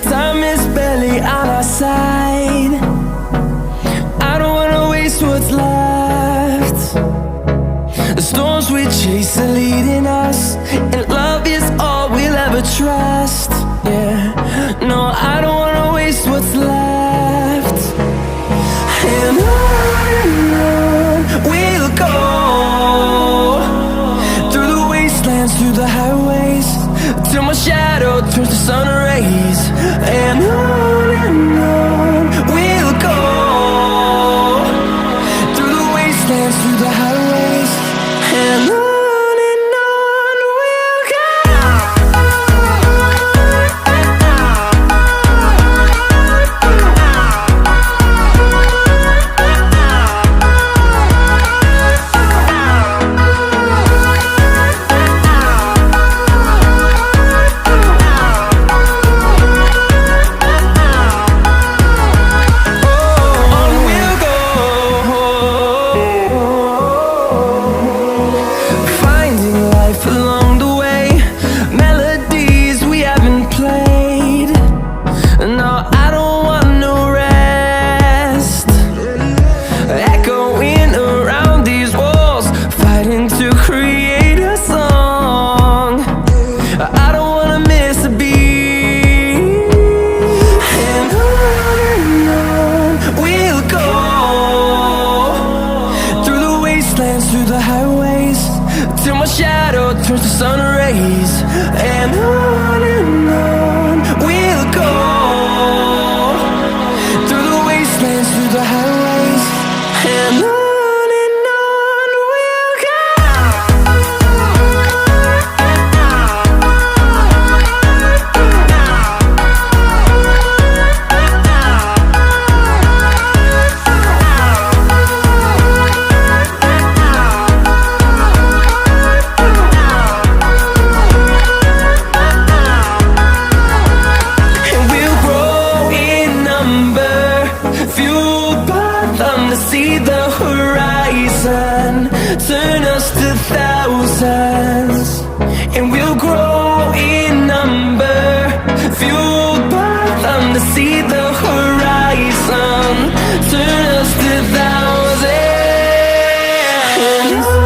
Time is barely on our side. I don't wanna waste what's left. The storms we chase are leading us, and love is all we'll ever trust. Yeah, no, I don't wanna waste what's left. And on we'll go, through the wastelands, through the highways, till my shadow turns to sun rays. And on we'll go, through the wastelands, through the highways, and on we'll go. Through the highways, till my shadow turns to sun rays. And on we'll go, through the wastelands, through the highways, and on. To see the horizon turn us to thousands, and we'll grow in number, fueled by them. To see the horizon turn us to thousands, and on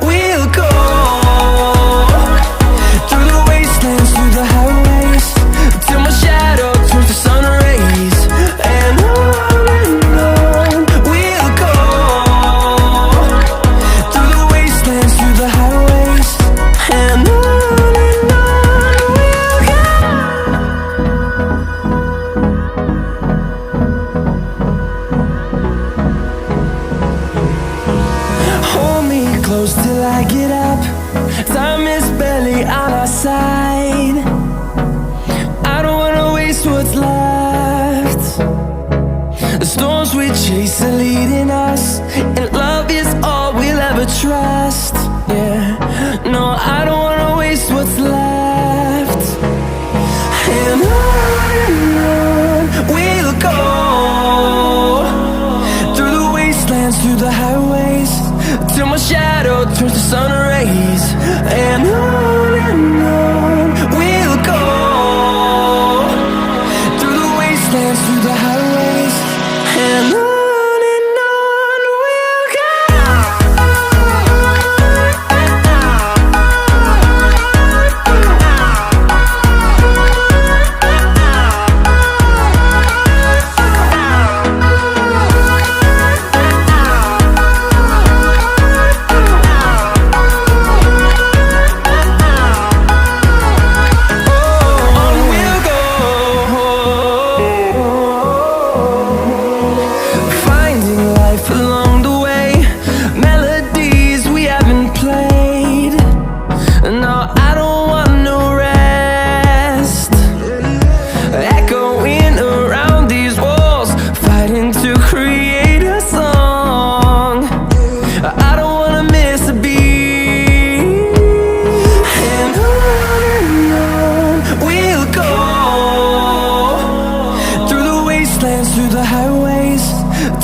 we'll go, through the wastelands, through the highways, till my shadow turns to sun rays. And on close till I get up. Time is barely on our side. I don't wanna waste what's left. The storms we chase are leading us, and love is all we'll ever trust. Yeah, no, I don't wanna waste what's left. And on we'll go, through the wastelands, through the highways, till my shadow turns to sun rays. And on we'll go, through the wastelands, through the highways, and on.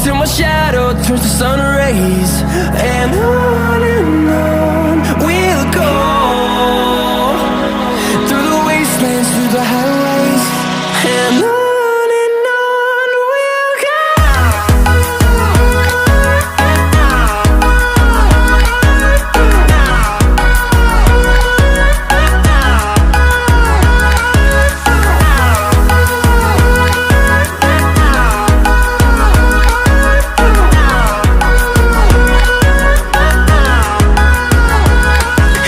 till my shadow turns to sun rays. And on we'll go, through the wastelands, through the highways. and on we'll go.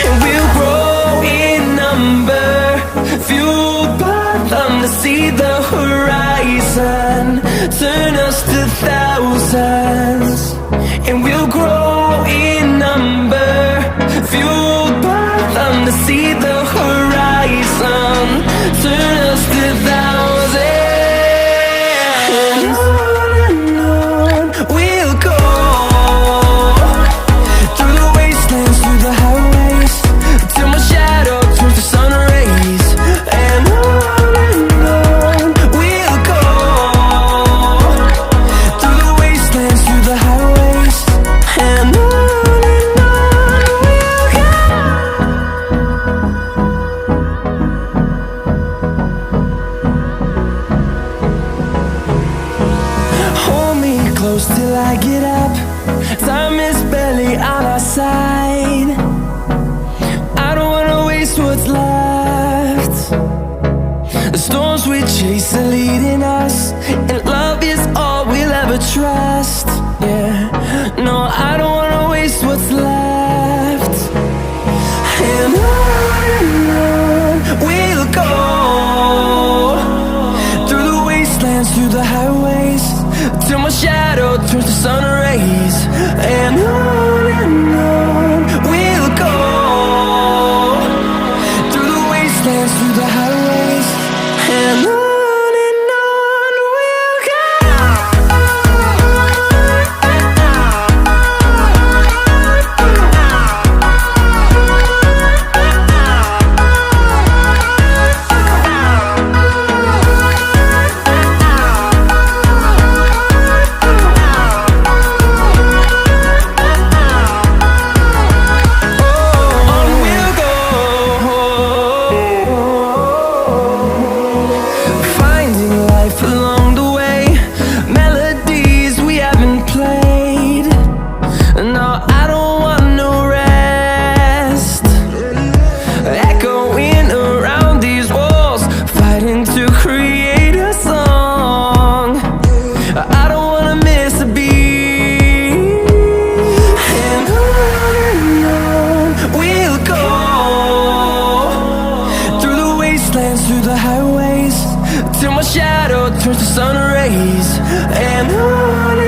And we'll grow in number, fueled by them to see the horizon, turn us to thousands. And we'll grow in number, fueled by them to see the horizon, turn us to thousands. And on we'll go, through the wastelands, through the highways, till my shadow turns to sun rays. And on we'll go, through the wastelands, through the highways, and on we'll go. Hold me close till I get up. Time is barely on our side. I don't wanna waste what's left. The storms we chase are leading us, and love is all we'll ever trust. Yeah, no, I don't wanna waste what's left. And on we'll go, through the wastelands, through the highways, till my shadow turns to sun rays. And on we'll go, through the wastelands, through the highways, and on we'll go. On we'll go, finding life along the way, melodies we haven't played. No, I don't want no rest, echoing around these walls, fighting to create a song. I don't wanna miss a beat. And on we'll go, through the wastelands, through the highways, till my shadow turns to sun rays. And on